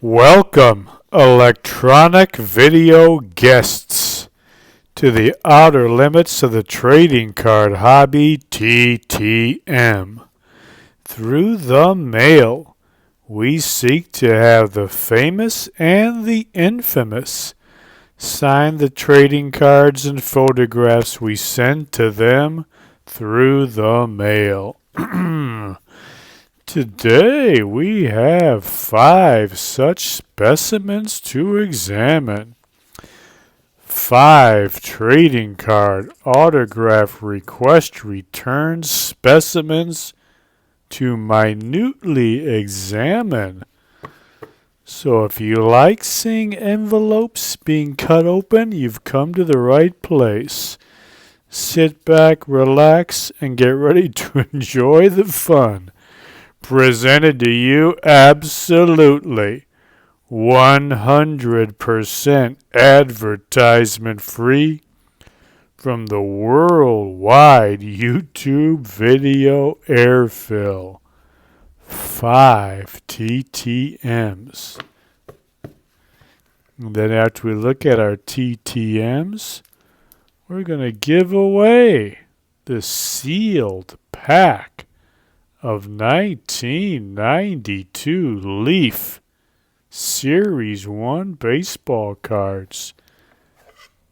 Welcome, electronic video guests, to the outer limits of the trading card hobby TTM. Through the mail, we seek to have the famous and the infamous sign the trading cards and photographs we send to them through the mail. Today we have 5 such specimens to examine. 5 trading card autograph request return specimens to minutely examine. So if you like seeing envelopes being cut open, you've come to the right place. Sit back, relax, and get ready to enjoy the fun. Presented to you absolutely 100% advertisement free from the worldwide YouTube video airfill. 5 TTMs. And then after we look at our TTMs, we're going to give away the sealed pack of 1992 Leaf Series 1 baseball cards.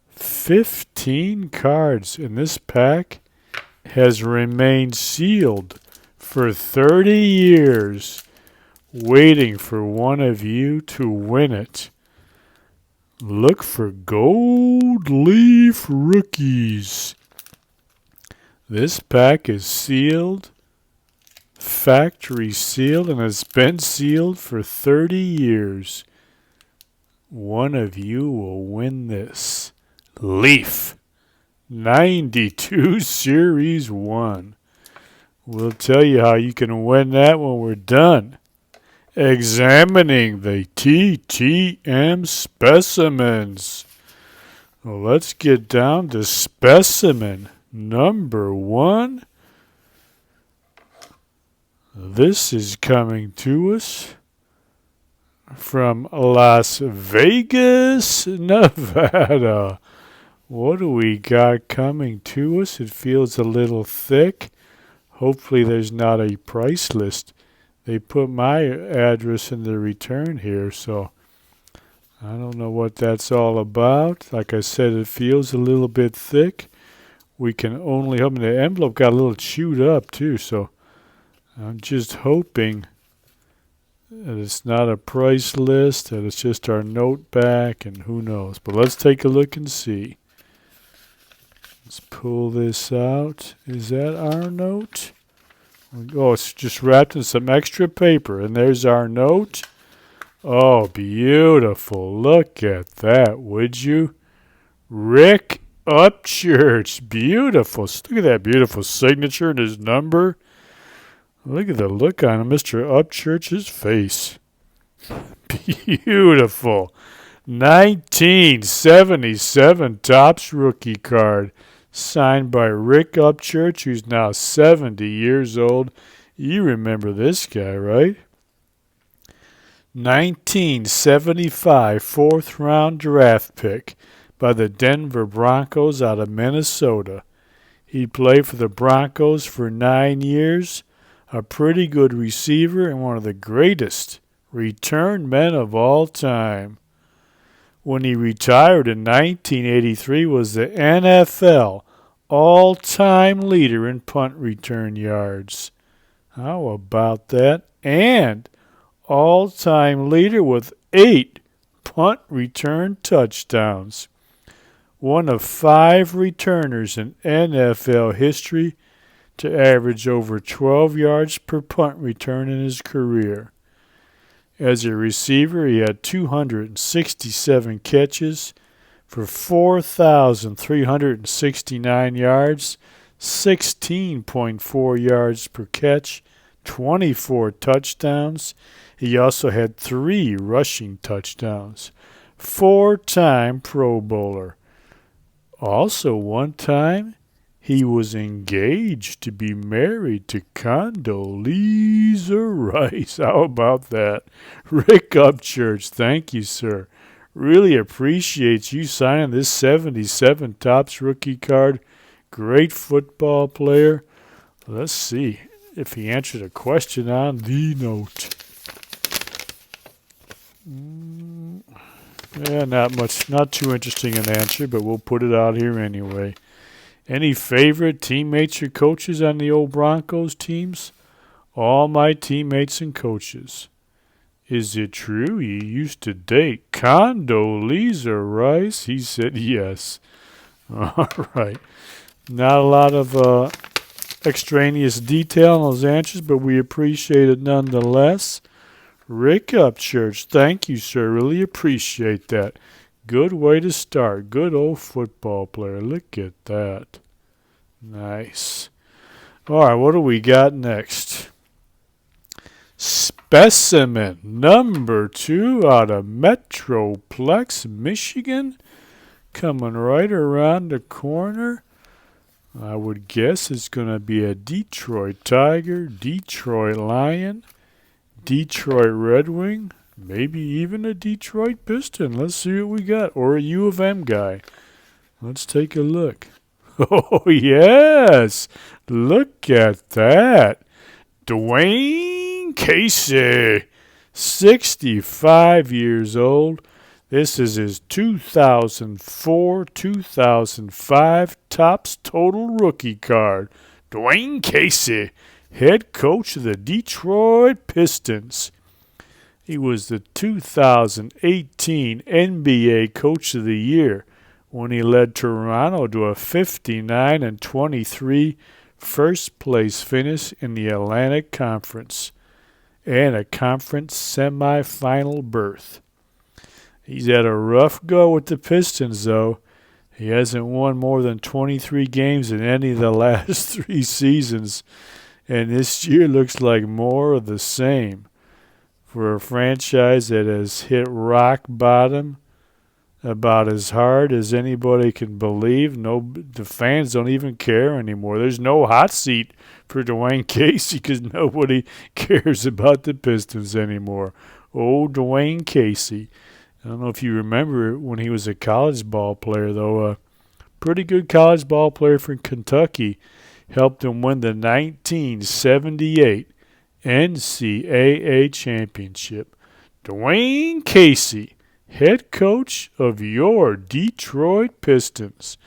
15 cards in this pack has remained sealed for 30 years, waiting for one of you to win it. Look for Gold Leaf Rookies. This pack is sealed, factory sealed, and has been sealed for 30 years. One of you will win this. Leaf 92 Series 1. We'll tell you how you can win that when we're done examining the TTM specimens. Well, let's get down to specimen number 1. This is coming to us from Las Vegas, Nevada. What do we got coming to us? It feels a little thick. Hopefully there's not a price list. They put my address in the return here, so I don't know what that's all about. Like I said, it feels a little bit thick. We can only hope. The envelope got a little chewed up too, so I'm just hoping that it's not a price list, that it's just our note back, and who knows. But let's take a look and see. Let's pull this out. Is that our note? Oh, it's just wrapped in some extra paper, and there's our note. Oh, beautiful. Look at that, would you? Rick Upchurch. Beautiful. Look at that beautiful signature and his number. Look at the look on Mr. Upchurch's face. Beautiful. 1977 Topps rookie card. Signed by Rick Upchurch, who's now 70 years old. You remember this guy, right? 1975 4th-round draft pick by the Denver Broncos out of Minnesota. He played for the Broncos for 9 years. A pretty good receiver and one of the greatest return men of all time. When he retired in 1983, was the NFL all-time leader in punt return yards. How about that? And all-time leader with 8 punt return touchdowns. One of 5 returners in NFL history to average over 12 yards per punt return in his career. As a receiver, he had 267 catches for 4,369 yards, 16.4 yards per catch, 24 touchdowns. He also had 3 rushing touchdowns. 4-time Pro Bowler. Also, one time, he was engaged to be married to Condoleezza Rice. How about that? Rick Upchurch, thank you, sir. Really appreciate you signing this 77 Topps rookie card. Great football player. Let's see if he answered a question on the note. Yeah, not much, not too interesting an answer, but we'll put it out here anyway. Any favorite teammates or coaches on the old Broncos teams? All my teammates and coaches. Is it true you used to date Condoleezza Rice? He said yes. All right. Not a lot of extraneous detail in those answers, but we appreciate it nonetheless. Rick Upchurch, thank you, sir. Really appreciate that. Good way to start. Good old football player. Look at that. Nice. All right, what do we got next? Specimen number 2 out of Metroplex, Michigan. Coming right around the corner. I would guess it's going to be a Detroit Tiger, Detroit Lion, Detroit Red Wing, maybe even a Detroit Piston. Let's see what we got. Or a U of M guy. Let's take a look. Oh, yes. Look at that. Dwayne Casey, 65 years old. This is his 2004-2005 Topps Total Rookie card. Dwayne Casey, head coach of the Detroit Pistons. He was the 2018 NBA Coach of the Year when he led Toronto to a 59-23 first-place finish in the Atlantic Conference and a conference semifinal berth. He's had a rough go with the Pistons, though. He hasn't won more than 23 games in any of the last 3 seasons, and this year looks like more of the same. For a franchise that has hit rock bottom about as hard as anybody can believe, the fans don't even care anymore. There's no hot seat for Dwayne Casey because nobody cares about the Pistons anymore. Oh, Dwayne Casey. I don't know if you remember when he was a college ball player, though. A pretty good college ball player from Kentucky. Helped him win the 1978 NCAA Championship. Dwayne Casey, head coach of your Detroit Pistons.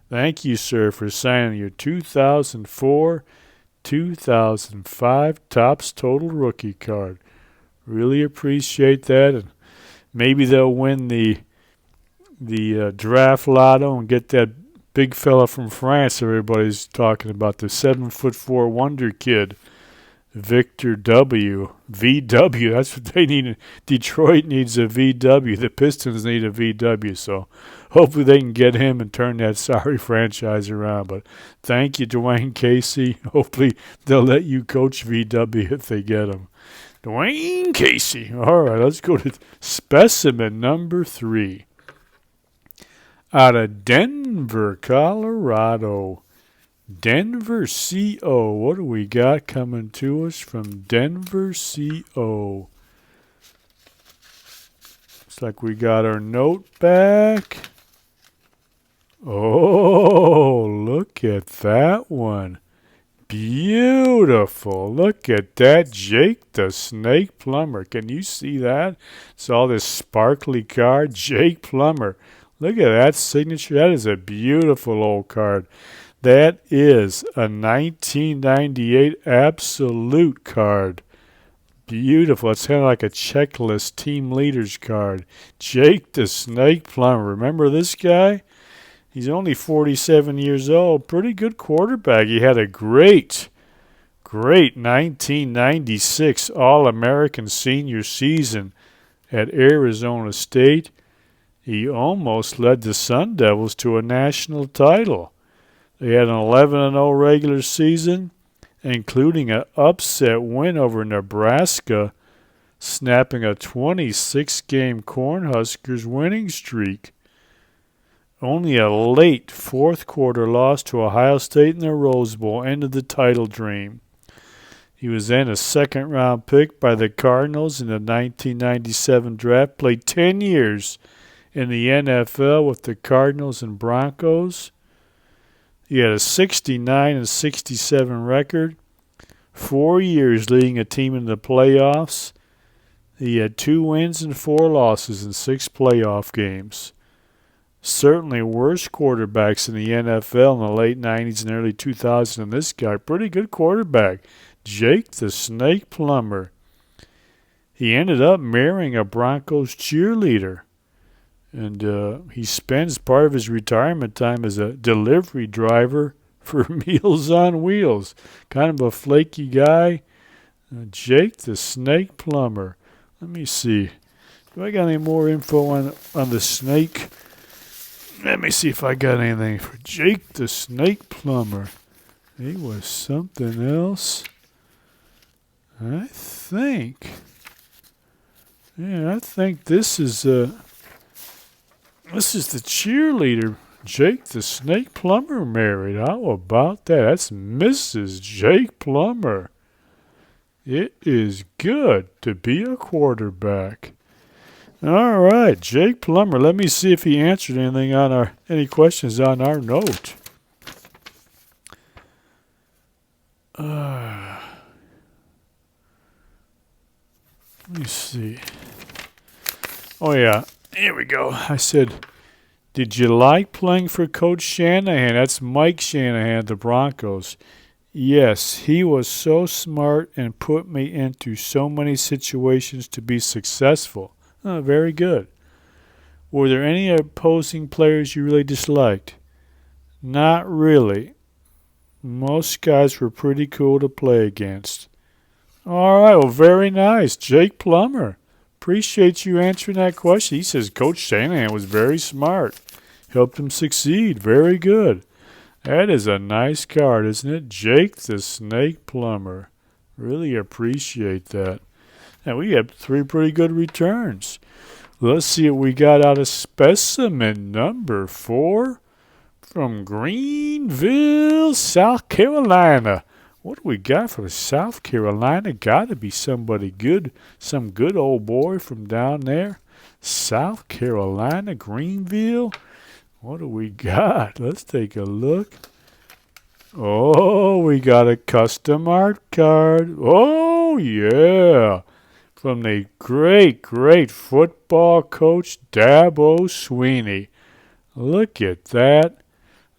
Thank you, sir, for signing your 2004-2005 Topps Total Rookie card. Really appreciate that, and maybe they'll win the draft lotto and get that big fella from France everybody's talking about, the 7'4" wonder kid, Victor W. VW. That's what they need. Detroit needs a VW. The Pistons need a VW. So hopefully they can get him and turn that sorry franchise around. But thank you, Dwayne Casey. Hopefully they'll let you coach VW if they get him. Dwayne Casey. All right, let's go to specimen number 3. Out of Denver, Colorado. Denver CO. What do we got coming to us from Denver CO? Looks like we got our note back. Oh, look at that one. Beautiful. Look at that. Jake the Snake Plumber. Can you see that? It's all this sparkly card. Jake Plummer. Look at that signature. That is a beautiful old card. That is a 1998 Absolute card. Beautiful. It's kind of like a checklist team leaders card. Jake the Snake Plumber. Remember this guy? He's only 47 years old. Pretty good quarterback. He had a great 1996 All-American senior season at Arizona State. He almost led the Sun Devils to a national title. They had an 11-0 regular season, including an upset win over Nebraska, snapping a 26-game Cornhuskers winning streak. Only a late fourth quarter loss to Ohio State in the Rose Bowl ended the title dream. He was then a second-round pick by the Cardinals in the 1997 draft, played 10 years in the NFL with the Cardinals and Broncos. He had a 69-67 record, 4 years leading a team in the playoffs. He had 2 wins and 4 losses in 6 playoff games. Certainly worse quarterbacks in the NFL in the late 90s and early 2000s than this guy. Pretty good quarterback, Jake the Snake Plummer. He ended up marrying a Broncos cheerleader. And he spends part of his retirement time as a delivery driver for Meals on Wheels. Kind of a flaky guy. Jake the Snake Plummer. Let me see. Do I got any more info on the snake? Let me see if I got anything for Jake the Snake Plummer. He was something else. I think this is the cheerleader Jake the Snake Plummer married. How about that? That's Mrs. Jake Plummer. It is good to be a quarterback. All right, Jake Plummer. Let me see if he answered anything on any questions on our note. Let me see. Oh, yeah. Here we go. I said, did you like playing for Coach Shanahan? That's Mike Shanahan of the Broncos. Yes, he was so smart and put me into so many situations to be successful. Oh, very good. Were there any opposing players you really disliked? Not really. Most guys were pretty cool to play against. All right, well, very nice. Jake Plummer. Appreciate you answering that question. He says Coach Shanahan was very smart. Helped him succeed. Very good. That is a nice card, isn't it? Jake the Snake Plummer. Really appreciate that. And we had 3 pretty good returns. Let's see what we got out of specimen number 4 from Greenville, South Carolina. What do we got from South Carolina? Got to be somebody good, some good old boy from down there. South Carolina, Greenville. What do we got? Let's take a look. Oh, we got a custom art card. Oh, yeah. From the great, great football coach, Dabo Swinney. Look at that.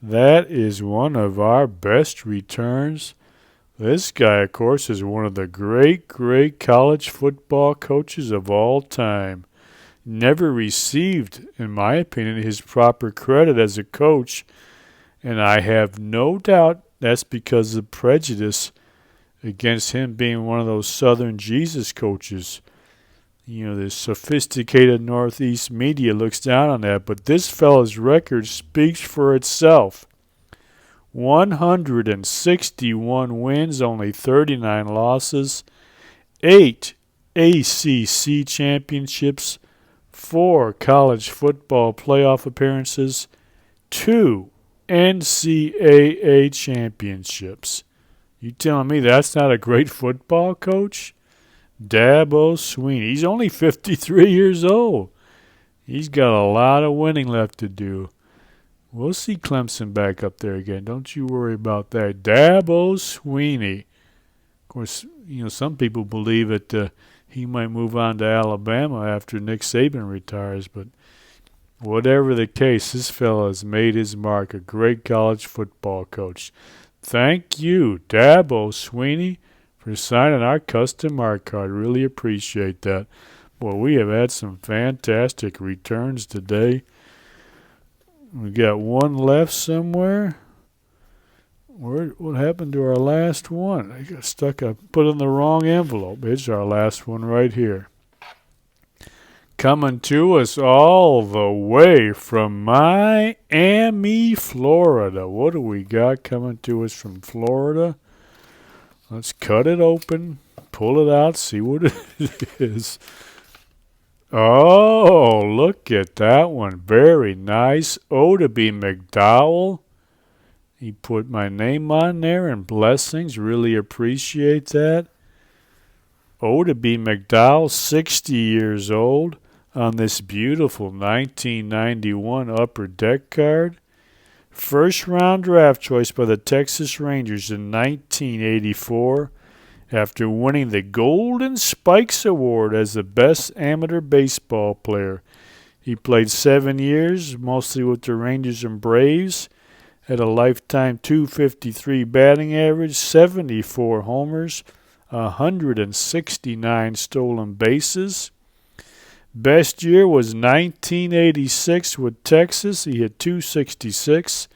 That is one of our best returns. This guy, of course, is one of the great, great college football coaches of all time. Never received, in my opinion, his proper credit as a coach, and I have no doubt that's because of prejudice against him being one of those Southern Jesus coaches. You know, the sophisticated Northeast media looks down on that, but this fella's record speaks for itself. 161 wins, only 39 losses, 8 ACC championships, 4 college football playoff appearances, 2 NCAA championships. You telling me that's not a great football coach? Dabo Swinney. He's only 53 years old. He's got a lot of winning left to do. We'll see Clemson back up there again. Don't you worry about that. Dabo Swinney. Of course, you know, some people believe that he might move on to Alabama after Nick Saban retires, but whatever the case, this fella has made his mark. A great college football coach. Thank you, Dabo Swinney, for signing our custom art card. Really appreciate that. Boy, we have had some fantastic returns today. We got one left somewhere. What happened to our last one? I got stuck. I put in the wrong envelope. It's our last one right here. Coming to us all the way from Miami, Florida. What do we got coming to us from Florida? Let's cut it open, pull it out, see what it is. Oh, look at that one. Very nice. Odaby McDowell. He put my name on there and blessings. Really appreciate that. Odaby McDowell, 60 years old, on this beautiful 1991 Upper Deck card. First round draft choice by the Texas Rangers in 1984 after winning the Golden Spikes Award as the best amateur baseball player. He played 7 years, mostly with the Rangers and Braves, had a lifetime .253 batting average, 74 homers, 169 stolen bases. Best year was 1986 with Texas. He hit .266,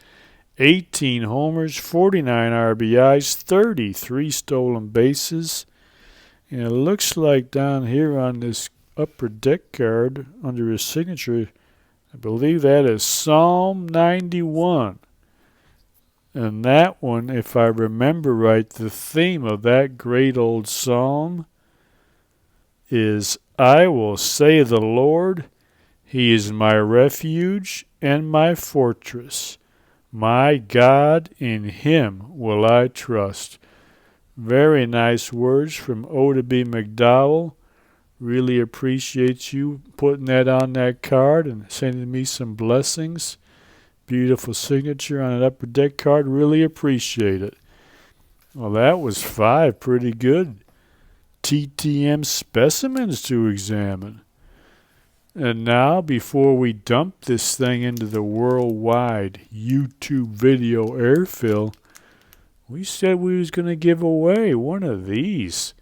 18 homers, 49 RBIs, 33 stolen bases. And it looks like down here on this upper deck card, under his signature, I believe that is Psalm 91. And that one, if I remember right, the theme of that great old psalm is, I will say the Lord, He is my refuge and my fortress. My God, in Him will I trust. Very nice words from Odaby McDowell. Really appreciate you putting that on that card and sending me some blessings. Beautiful signature on an upper deck card. Really appreciate it. Well, that was 5 pretty good TTM specimens to examine. And now, before we dump this thing into the worldwide YouTube video airfill, we said we was going to give away one of these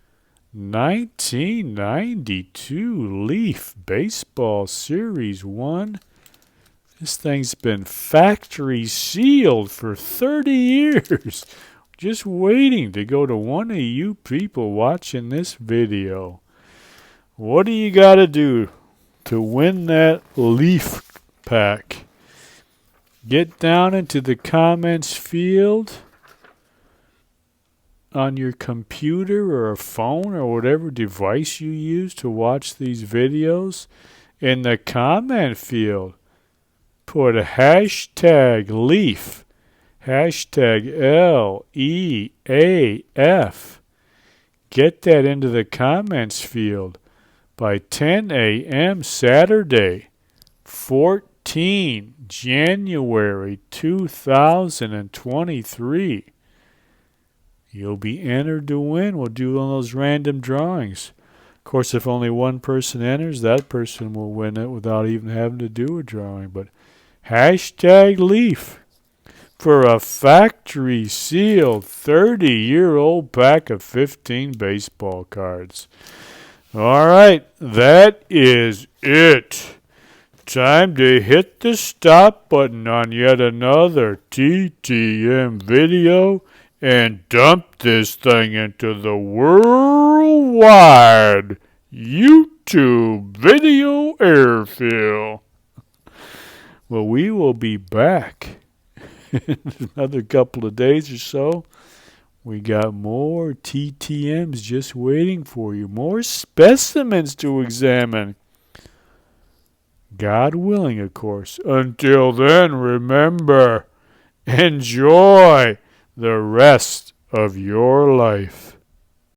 1992 Leaf Baseball Series 1. This thing's been factory sealed for 30 years. Just waiting to go to one of you people watching this video. What do you got to do to win that Leaf pack? Get down into the comments field on your computer or a phone or whatever device you use to watch these videos. In the comment field, put a hashtag Leaf, hashtag LEAF. Get that into the comments field by 10 a.m. Saturday, 14 January 2023. You'll be entered to win. We'll do one of those random drawings. Of course, if only one person enters, that person will win it without even having to do a drawing. But hashtag Leaf for a factory sealed 30-year-old pack of 15 baseball cards. All right, that is it. Time to hit the stop button on yet another TTM video and dump this thing into the worldwide YouTube video airfill. Well, we will be back in another couple of days or so. We got more TTMs just waiting for you. More specimens to examine. God willing, of course. Until then, remember, enjoy the rest of your life.